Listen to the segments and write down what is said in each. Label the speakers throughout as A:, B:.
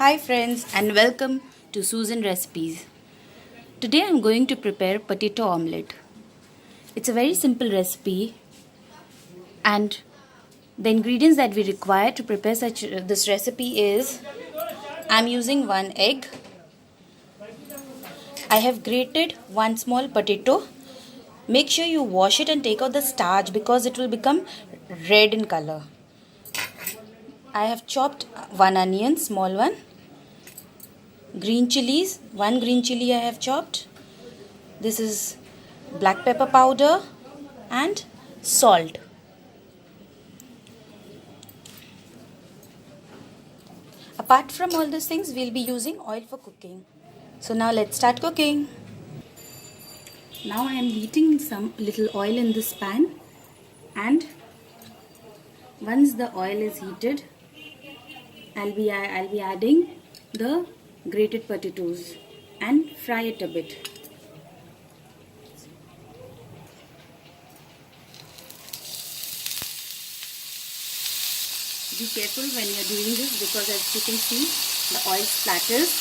A: Hi friends and welcome to Susan Recipes. Today I'm going to prepare potato omelette. It's a very simple recipe and the ingredients that we require to prepare this recipe is I'm using 1 egg. I have grated 1 small potato. Make sure you wash it and take out the starch because it will become red in color. I have chopped 1 onion, small one. Green chilies, 1 green chili I have chopped. This is black pepper powder and salt. Apart from all these things, we'll be using oil for cooking. So now let's start cooking. Now I am heating some little oil in this pan, and once the oil is heated, I'll be adding the grated potatoes and fry it a bit. Be careful when you're doing this because as you can see the oil splatters.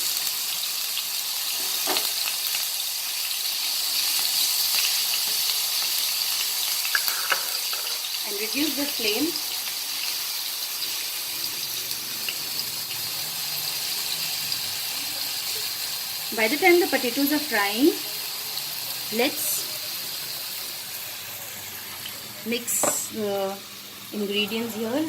A: And reduce the flame. By the time the potatoes are frying, let's mix the ingredients here.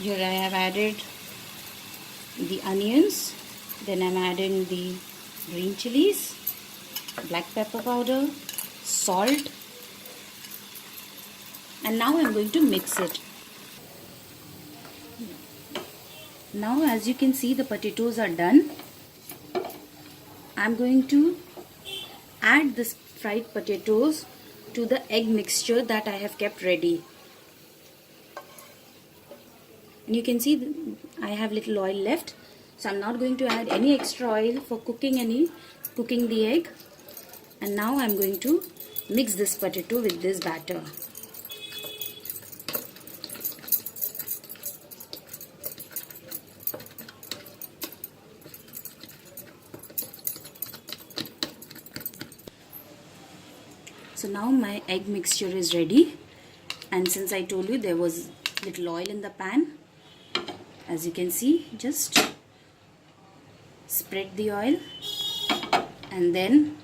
A: Here I have added the onions, then I'm adding the green chilies, black pepper powder, salt, and now I'm going to mix it. Now as you can see the potatoes are done. I'm going to add this fried potatoes to the egg mixture that I have kept ready. And you can see I have little oil left, so I'm not going to add any extra oil for cooking the egg. And now I'm going to mix this potato with this batter. So now my egg mixture is ready, and since I told you there was little oil in the pan, as you can see, just spread the oil and then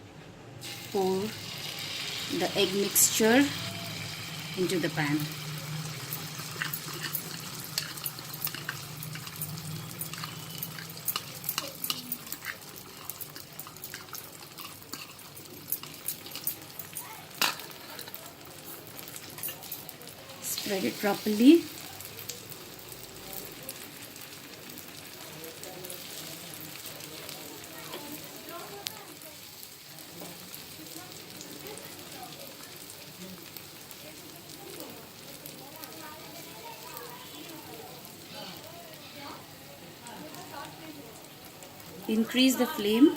A: pour the egg mixture into the pan. Spread it properly. Increase the flame.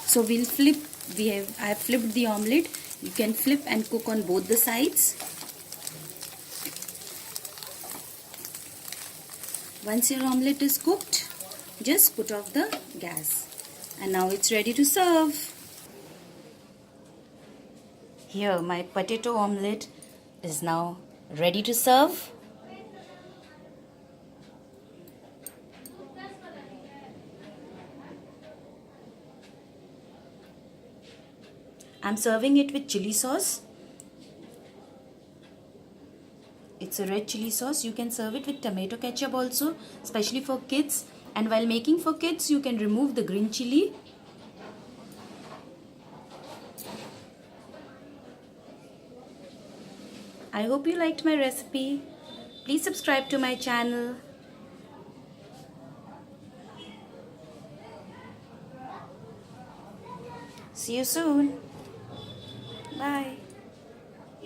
A: So we'll flip. I have flipped the omelette. You can flip and cook on both the sides. Once your omelette is cooked, just put off the gas. And now it's ready to serve. Here my potato omelette is now ready to serve. I'm serving it with chili sauce. It's a red chili sauce. You can serve it with tomato ketchup also, especially for kids. And while making for kids, you can remove the green chili. I hope you liked my recipe. Please subscribe to my channel. See you soon. Bye.